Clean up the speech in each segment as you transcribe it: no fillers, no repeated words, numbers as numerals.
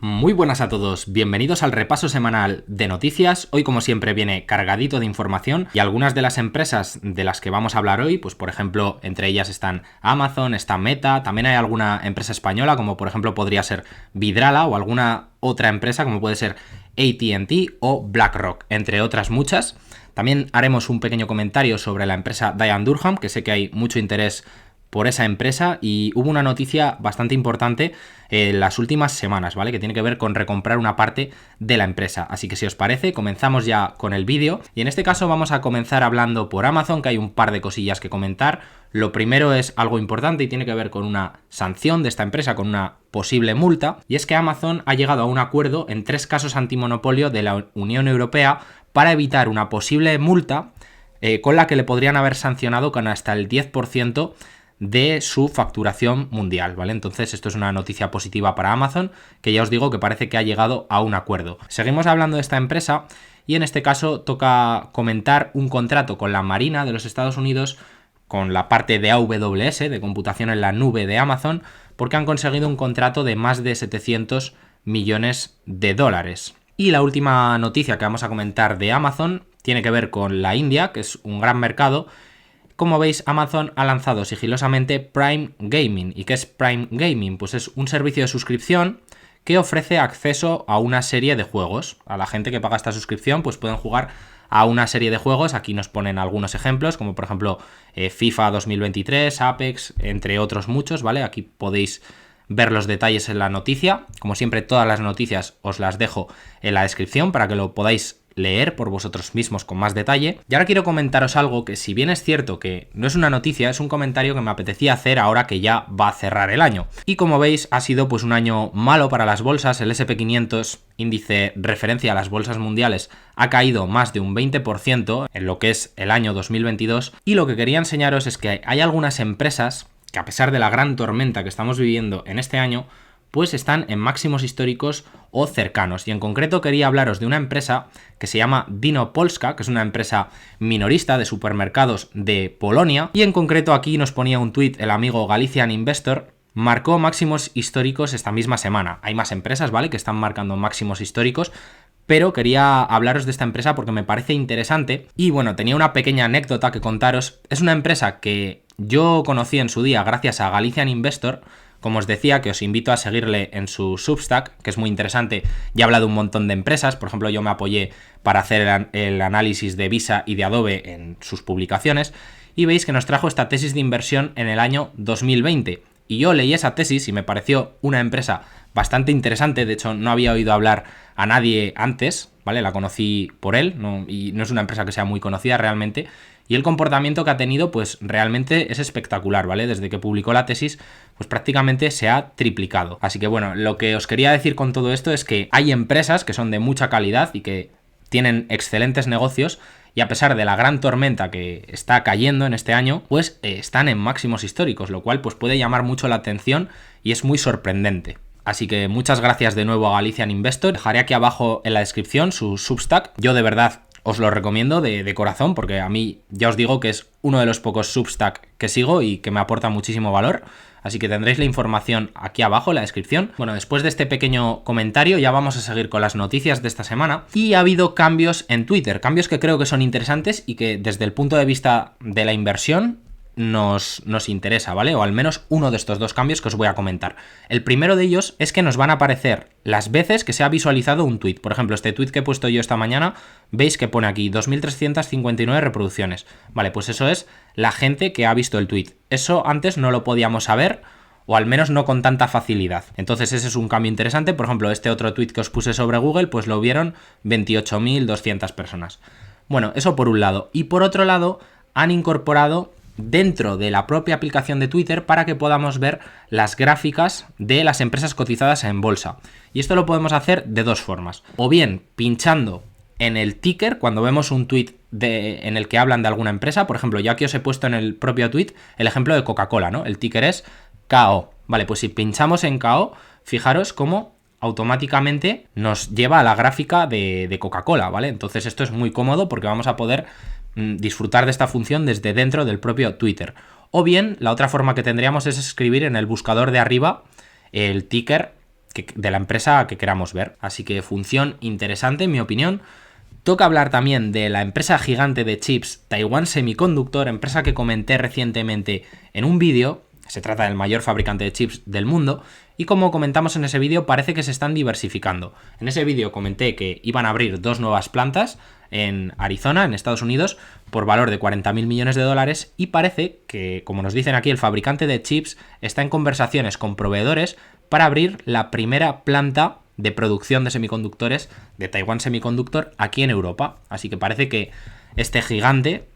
Muy buenas a todos, bienvenidos al repaso semanal de noticias. Hoy, como siempre, viene cargadito de información y algunas de las empresas de las que vamos a hablar hoy, pues por ejemplo, entre ellas están Amazon, está Meta, también hay alguna empresa española, como por ejemplo podría ser Vidrala o alguna otra empresa como puede ser AT&T o BlackRock, entre otras muchas. También haremos un pequeño comentario sobre la empresa Dye & Durham, que sé que hay mucho interés por esa empresa y hubo una noticia bastante importante en las últimas semanas, ¿vale? Que tiene que ver con recomprar una parte de la empresa. Así que si os parece, comenzamos ya con el vídeo. Y en este caso vamos a comenzar hablando por Amazon, que hay un par de cosillas que comentar. Lo primero es algo importante y tiene que ver con una sanción de esta empresa, con una posible multa. Y es que Amazon ha llegado a un acuerdo en 3 casos antimonopolio de la Unión Europea para evitar una posible multa con la que le podrían haber sancionado con hasta el 10% de su facturación mundial, ¿vale? Entonces esto es una noticia positiva para Amazon, que ya os digo que parece que ha llegado a un acuerdo. Seguimos hablando de esta empresa y en este caso toca comentar un contrato con la Marina de los Estados Unidos, con la parte de AWS, de computación en la nube de Amazon, porque han conseguido un contrato de más de 700 millones de dólares. Y la última noticia que vamos a comentar de Amazon tiene que ver con la India, que es un gran mercado. Como veis, Amazon ha lanzado sigilosamente Prime Gaming. ¿Y qué es Prime Gaming? Pues es un servicio de suscripción que ofrece acceso a una serie de juegos. A la gente que paga esta suscripción pues pueden jugar a una serie de juegos. Aquí nos ponen algunos ejemplos, como por ejemplo FIFA 2023, Apex, entre otros muchos, ¿vale? Aquí podéis ver los detalles en la noticia. Como siempre, todas las noticias os las dejo en la descripción para que lo podáis leer por vosotros mismos con más detalle. Y ahora quiero comentaros algo que, si bien es cierto que no es una noticia, es un comentario que me apetecía hacer ahora que ya va a cerrar el año. Y como veis, ha sido pues un año malo para las bolsas. El SP500, índice referencia a las bolsas mundiales, ha caído más de un 20% en lo que es el año 2022. Y lo que quería enseñaros es que hay algunas empresas que, a pesar de la gran tormenta que estamos viviendo en este año, pues están en máximos históricos o cercanos. Y en concreto quería hablaros de una empresa que se llama Dino Polska, que es una empresa minorista de supermercados de Polonia. Y en concreto aquí nos ponía un tuit el amigo Galician Investor. Marcó máximos históricos esta misma semana. Hay más empresas, ¿vale?, que están marcando máximos históricos, pero quería hablaros de esta empresa porque me parece interesante. Y bueno, tenía una pequeña anécdota que contaros. Es una empresa que yo conocí en su día gracias a Galician Investor. Como os decía, que os invito a seguirle en su Substack, que es muy interesante. Ya he hablado de un montón de empresas. Por ejemplo, yo me apoyé para hacer el análisis de Visa y de Adobe en sus publicaciones. Y veis que nos trajo esta tesis de inversión en el año 2020. Y yo leí esa tesis y me pareció una empresa bastante interesante. De hecho, no había oído hablar a nadie antes, ¿vale? La conocí por él, y no es una empresa que sea muy conocida realmente. Y el comportamiento que ha tenido, pues realmente es espectacular, ¿vale? Desde que publicó la tesis, pues prácticamente se ha triplicado. Así que bueno, lo que os quería decir con todo esto es que hay empresas que son de mucha calidad y que tienen excelentes negocios, y a pesar de la gran tormenta que está cayendo en este año, pues están en máximos históricos, lo cual pues puede llamar mucho la atención y es muy sorprendente. Así que muchas gracias de nuevo a Galician Investor. Dejaré aquí abajo en la descripción su Substack. Yo de verdad os lo recomiendo de corazón, porque a mí ya os digo que es uno de los pocos Substack que sigo y que me aporta muchísimo valor. Así que tendréis la información aquí abajo en la descripción. Bueno, después de este pequeño comentario ya vamos a seguir con las noticias de esta semana. Y ha habido cambios en Twitter, cambios que creo que son interesantes y que desde el punto de vista de la inversión nos interesa, ¿vale? O al menos uno de estos dos cambios que os voy a comentar. El primero de ellos es que nos van a aparecer las veces que se ha visualizado un tweet. Por ejemplo, este tweet que he puesto yo esta mañana, veis que pone aquí 2.359 reproducciones. Vale, pues eso es la gente que ha visto el tweet. Eso antes no lo podíamos saber, o al menos no con tanta facilidad. Entonces ese es un cambio interesante. Por ejemplo, este otro tweet que os puse sobre Google, pues lo vieron 28.200 personas. Bueno, eso por un lado. Y por otro lado, han incorporado dentro de la propia aplicación de Twitter para que podamos ver las gráficas de las empresas cotizadas en bolsa. Y esto lo podemos hacer de dos formas. O bien pinchando en el ticker cuando vemos un tweet en el que hablan de alguna empresa. Por ejemplo, yo aquí os he puesto en el propio tweet el ejemplo de Coca-Cola, ¿no? El ticker es KO. Vale, pues si pinchamos en KO, fijaros cómo automáticamente nos lleva a la gráfica de Coca-Cola, ¿vale? Entonces esto es muy cómodo porque vamos a poder disfrutar de esta función desde dentro del propio Twitter. O bien, la otra forma que tendríamos es escribir en el buscador de arriba el ticker de la empresa que queramos ver. Así que función interesante, en mi opinión. Toca hablar también de la empresa gigante de chips Taiwan Semiconductor, empresa que comenté recientemente en un vídeo. Se trata del mayor fabricante de chips del mundo y como comentamos en ese vídeo parece que se están diversificando. En ese vídeo comenté que iban a abrir 2 nuevas plantas en Arizona, en Estados Unidos, por valor de 40.000 millones de dólares y parece que, como nos dicen aquí, el fabricante de chips está en conversaciones con proveedores para abrir la primera planta de producción de semiconductores de Taiwan Semiconductor aquí en Europa. Así que parece que este gigante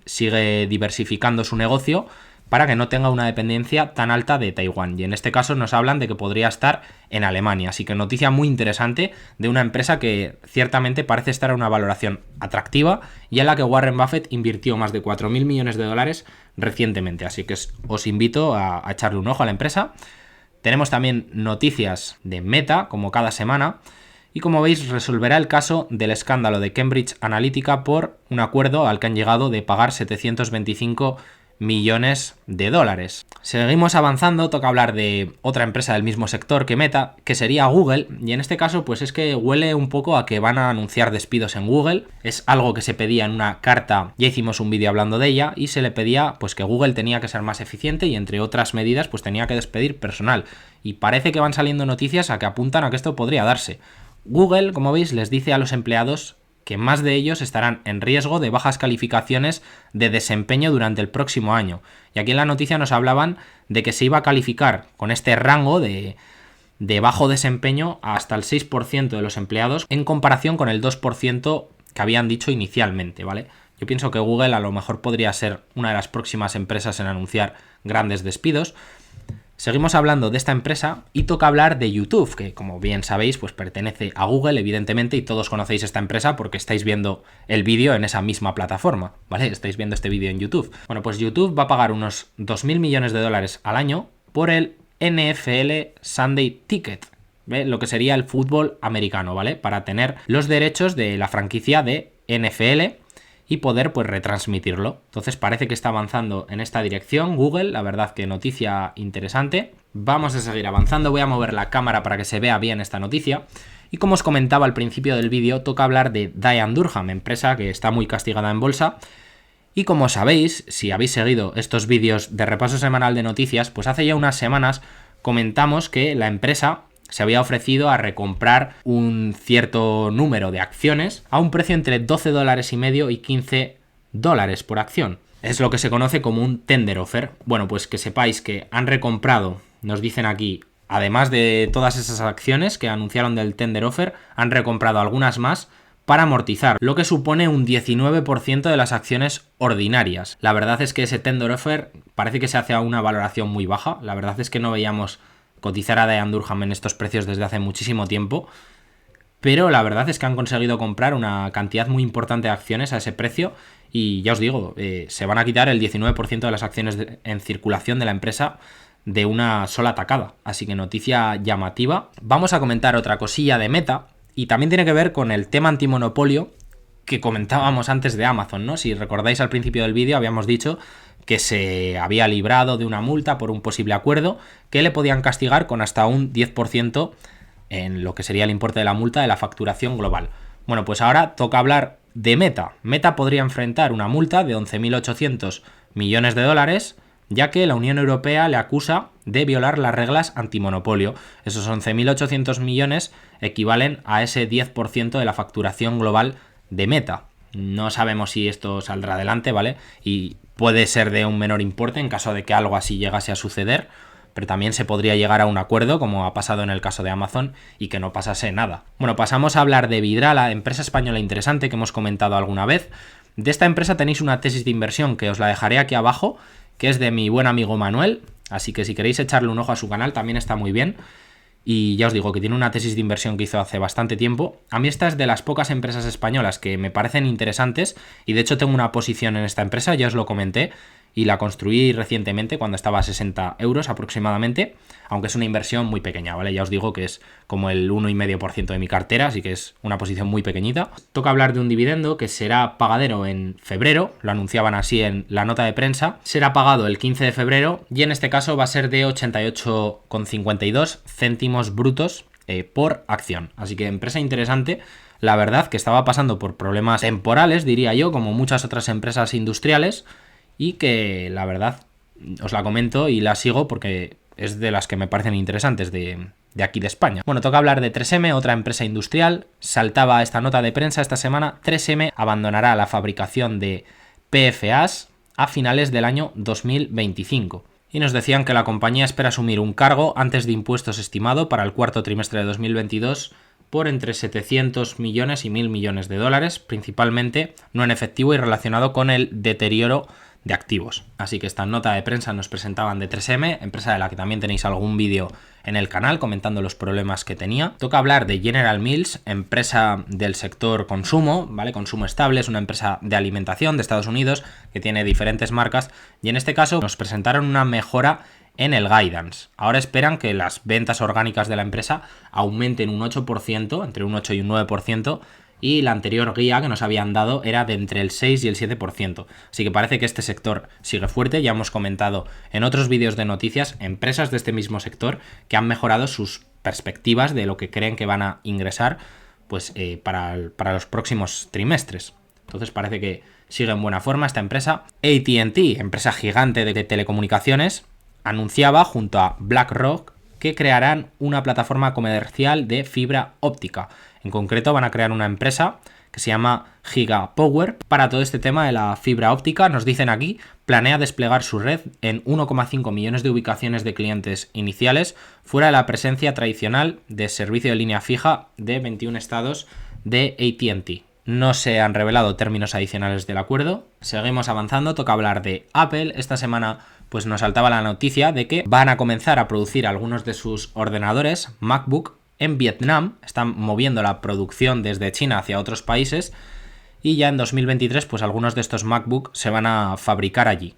sigue diversificando su negocio para que no tenga una dependencia tan alta de Taiwán. Y en este caso nos hablan de que podría estar en Alemania. Así que noticia muy interesante de una empresa que ciertamente parece estar a una valoración atractiva y en la que Warren Buffett invirtió más de 4.000 millones de dólares recientemente. Así que os invito a echarle un ojo a la empresa. Tenemos también noticias de Meta, como cada semana. Y como veis, resolverá el caso del escándalo de Cambridge Analytica por un acuerdo al que han llegado de pagar 725 millones de dólares. Seguimos avanzando, toca hablar de otra empresa del mismo sector que Meta, que sería Google, y en este caso pues es que huele un poco a que van a anunciar despidos en Google. Es algo que se pedía en una carta, ya hicimos un vídeo hablando de ella, y se le pedía pues que Google tenía que ser más eficiente y entre otras medidas pues tenía que despedir personal, y parece que van saliendo noticias a que apuntan a que esto podría darse. Google, como veis, les dice a los empleados que más de ellos estarán en riesgo de bajas calificaciones de desempeño durante el próximo año. Y aquí en la noticia nos hablaban de que se iba a calificar con este rango de bajo desempeño hasta el 6% de los empleados en comparación con el 2% que habían dicho inicialmente, ¿vale? Yo pienso que Google a lo mejor podría ser una de las próximas empresas en anunciar grandes despidos. Seguimos hablando de esta empresa y toca hablar de YouTube, que como bien sabéis, pues pertenece a Google, evidentemente, y todos conocéis esta empresa porque estáis viendo el vídeo en esa misma plataforma, ¿vale? Estáis viendo este vídeo en YouTube. Bueno, pues YouTube va a pagar unos 2.000 millones de dólares al año por el NFL Sunday Ticket, ¿ve? Lo que sería el fútbol americano, ¿vale? Para tener los derechos de la franquicia de NFL y poder pues retransmitirlo. Entonces parece que está avanzando en esta dirección Google, la verdad que noticia interesante. Vamos a seguir avanzando, voy a mover la cámara para que se vea bien esta noticia. Y como os comentaba al principio del vídeo, toca hablar de Dye & Durham, empresa que está muy castigada en bolsa. Y como sabéis, si habéis seguido estos vídeos de repaso semanal de noticias, pues hace ya unas semanas comentamos que la empresa se había ofrecido a recomprar un cierto número de acciones a un precio entre $12,50 y $15 por acción. Es lo que se conoce como un tender offer. Bueno, pues que sepáis que han recomprado, nos dicen aquí, además de todas esas acciones que anunciaron del tender offer, han recomprado algunas más para amortizar, lo que supone un 19% de las acciones ordinarias. La verdad es que ese tender offer parece que se hace a una valoración muy baja. La verdad es que no veíamos cotizar a Dye & Durham en estos precios desde hace muchísimo tiempo, pero la verdad es que han conseguido comprar una cantidad muy importante de acciones a ese precio y ya os digo, se van a quitar el 19% de las acciones en circulación de la empresa de una sola tacada, así que noticia llamativa. Vamos a comentar otra cosilla de Meta y también tiene que ver con el tema antimonopolio que comentábamos antes de Amazon, ¿no? Si recordáis al principio del vídeo habíamos dicho que se había librado de una multa por un posible acuerdo que le podían castigar con hasta un 10% en lo que sería el importe de la multa de la facturación global. Bueno, pues ahora toca hablar de Meta. Meta podría enfrentar una multa de 11.800 millones de dólares, ya que la Unión Europea le acusa de violar las reglas antimonopolio. Esos 11.800 millones equivalen a ese 10% de la facturación global de Meta. No sabemos si esto saldrá adelante, ¿vale? Y puede ser de un menor importe en caso de que algo así llegase a suceder, pero también se podría llegar a un acuerdo, como ha pasado en el caso de Amazon, y que no pasase nada. Bueno, pasamos a hablar de Vidrala, empresa española interesante que hemos comentado alguna vez. De esta empresa tenéis una tesis de inversión que os la dejaré aquí abajo, que es de mi buen amigo Manuel, así que si queréis echarle un ojo a su canal también está muy bien. Y ya os digo que tiene una tesis de inversión que hizo hace bastante tiempo. A mí esta es de las pocas empresas españolas que me parecen interesantes y de hecho tengo una posición en esta empresa, ya os lo comenté, y la construí recientemente cuando estaba a 60 euros aproximadamente, aunque es una inversión muy pequeña, ¿vale? Ya os digo que es como el 1,5% de mi cartera, así que es una posición muy pequeñita. Toca hablar de un dividendo que será pagadero en febrero, lo anunciaban así en la nota de prensa, será pagado el 15 de febrero y en este caso va a ser de 88,52 céntimos brutos por acción. Así que empresa interesante, la verdad, que estaba pasando por problemas temporales, diría yo, como muchas otras empresas industriales, y que la verdad os la comento y la sigo porque es de las que me parecen interesantes de aquí de España. Bueno, toca hablar de 3M, otra empresa industrial. Saltaba esta nota de prensa esta semana. 3M abandonará la fabricación de PFAs a finales del año 2025. Y nos decían que la compañía espera asumir un cargo antes de impuestos estimado para el cuarto trimestre de 2022 por entre 700 millones y 1.000 millones de dólares, principalmente no en efectivo y relacionado con el deterioro de activos. Así que esta nota de prensa nos presentaban de 3M, empresa de la que también tenéis algún vídeo en el canal comentando los problemas que tenía. Toca hablar de General Mills, empresa del sector consumo, ¿vale? Consumo estable, es una empresa de alimentación de Estados Unidos que tiene diferentes marcas y en este caso nos presentaron una mejora en el guidance. Ahora esperan que las ventas orgánicas de la empresa aumenten un 8%, entre un 8 y un 9%, y la anterior guía que nos habían dado era de entre el 6 y el 7%. Así que parece que este sector sigue fuerte. Ya hemos comentado en otros vídeos de noticias empresas de este mismo sector que han mejorado sus perspectivas de lo que creen que van a ingresar pues, para los próximos trimestres. Entonces parece que sigue en buena forma esta empresa. AT&T, empresa gigante de telecomunicaciones, anunciaba junto a BlackRock que crearán una plataforma comercial de fibra óptica. En concreto van a crear una empresa que se llama Gigapower para todo este tema de la fibra óptica. Nos dicen aquí, planea desplegar su red en 1,5 millones de ubicaciones de clientes iniciales fuera de la presencia tradicional de servicio de línea fija de 21 estados de AT&T. No se han revelado términos adicionales del acuerdo. Seguimos avanzando, toca hablar de Apple. Esta semana pues nos saltaba la noticia de que van a comenzar a producir algunos de sus ordenadores MacBook en Vietnam. Están moviendo la producción desde China hacia otros países y ya en 2023 pues algunos de estos MacBook se van a fabricar allí,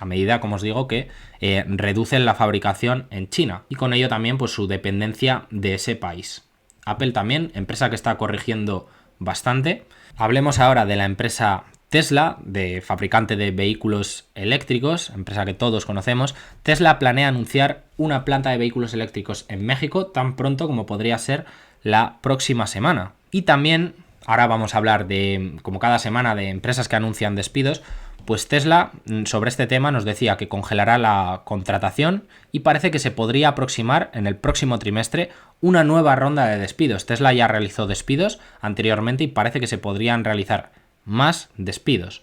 a medida, como os digo, que reducen la fabricación en China y con ello también pues su dependencia de ese país. Apple también, empresa que está corrigiendo bastante. Hablemos ahora de la empresa Tesla, de fabricante de vehículos eléctricos, empresa que todos conocemos. Tesla planea anunciar una planta de vehículos eléctricos en México tan pronto como podría ser la próxima semana. Y también, ahora vamos a hablar de, como cada semana, de empresas que anuncian despidos. Pues Tesla sobre este tema nos decía que congelará la contratación y parece que se podría aproximar en el próximo trimestre una nueva ronda de despidos. Tesla ya realizó despidos anteriormente y parece que se podrían realizar más despidos.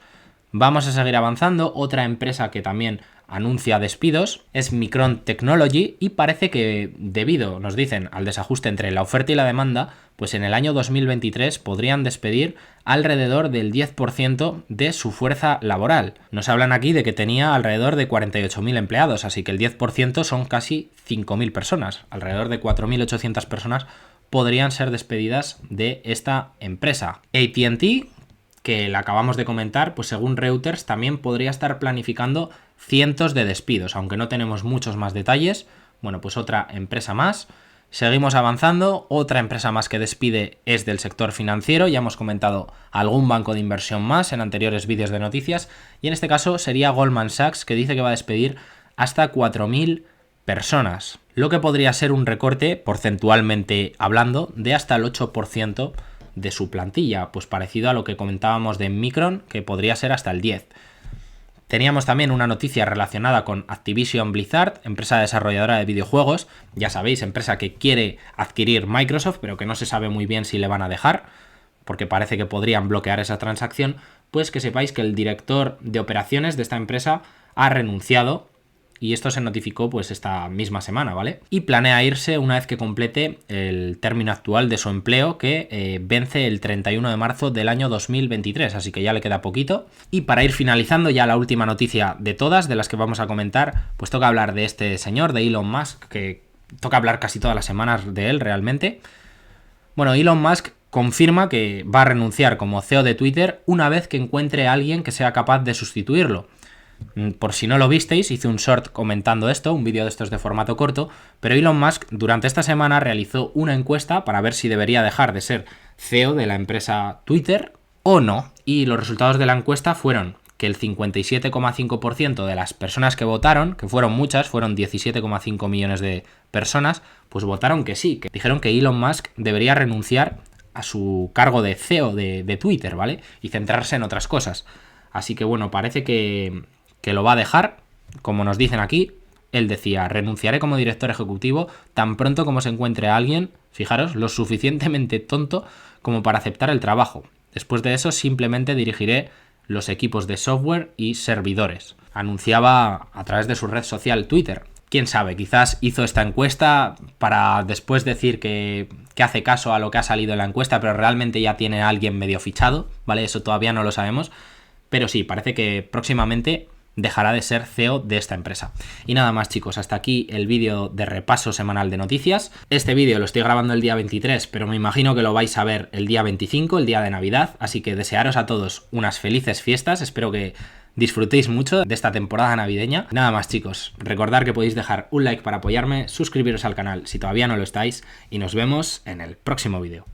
Vamos a seguir avanzando. Otra empresa que también anuncia despidos es Micron Technology y parece que debido, nos dicen, al desajuste entre la oferta y la demanda, pues en el año 2023 podrían despedir alrededor del 10% de su fuerza laboral. Nos hablan aquí de que tenía alrededor de 48.000 empleados, así que el 10% son casi 5.000 personas. Alrededor de 4.800 personas podrían ser despedidas de esta empresa. AT&T, que la acabamos de comentar, pues según Reuters también podría estar planificando cientos de despidos, aunque no tenemos muchos más detalles. Bueno, pues otra empresa más. Seguimos avanzando, otra empresa más que despide es del sector financiero, ya hemos comentado algún banco de inversión más en anteriores vídeos de noticias, y en este caso sería Goldman Sachs, que dice que va a despedir hasta 4.000 personas, lo que podría ser un recorte, porcentualmente hablando, de hasta el 8% de su plantilla, pues parecido a lo que comentábamos de Micron, que podría ser hasta el 10%. Teníamos también una noticia relacionada con Activision Blizzard, empresa desarrolladora de videojuegos, ya sabéis, empresa que quiere adquirir Microsoft, pero que no se sabe muy bien si le van a dejar, porque parece que podrían bloquear esa transacción. Pues que sepáis que el director de operaciones de esta empresa ha renunciado, y esto se notificó pues esta misma semana, ¿vale? Y planea irse una vez que complete el término actual de su empleo, que vence el 31 de marzo del año 2023, así que ya le queda poquito. Y para ir finalizando ya la última noticia de todas, de las que vamos a comentar, pues toca hablar de este señor, de Elon Musk, que toca hablar casi todas las semanas de él realmente. Bueno, Elon Musk confirma que va a renunciar como CEO de Twitter una vez que encuentre a alguien que sea capaz de sustituirlo. Por si no lo visteis, hice un short comentando esto, un vídeo de estos de formato corto, pero Elon Musk durante esta semana realizó una encuesta para ver si debería dejar de ser CEO de la empresa Twitter o no. Y los resultados de la encuesta fueron que el 57,5% de las personas que votaron, que fueron muchas, fueron 17,5 millones de personas, pues votaron que sí, que dijeron que Elon Musk debería renunciar a su cargo de CEO de Twitter, ¿vale? Y centrarse en otras cosas. Así que bueno, parece que lo va a dejar, como nos dicen aquí. Él decía: renunciaré como director ejecutivo tan pronto como se encuentre a alguien, fijaros, lo suficientemente tonto como para aceptar el trabajo. Después de eso simplemente dirigiré los equipos de software y servidores. Anunciaba a través de su red social Twitter. Quién sabe, quizás hizo esta encuesta para después decir que hace caso a lo que ha salido en la encuesta, pero realmente ya tiene a alguien medio fichado, ¿vale? Eso todavía no lo sabemos. Pero sí, parece que próximamente dejará de ser CEO de esta empresa. Y nada más, chicos, hasta aquí el vídeo de repaso semanal de noticias. Este vídeo lo estoy grabando el día 23, pero me imagino que lo vais a ver el día 25, el día de Navidad, así que desearos a todos unas felices fiestas. Espero que disfrutéis mucho de esta temporada navideña. Nada más, chicos, recordad que podéis dejar un like para apoyarme, suscribiros al canal si todavía no lo estáis, y nos vemos en el próximo vídeo.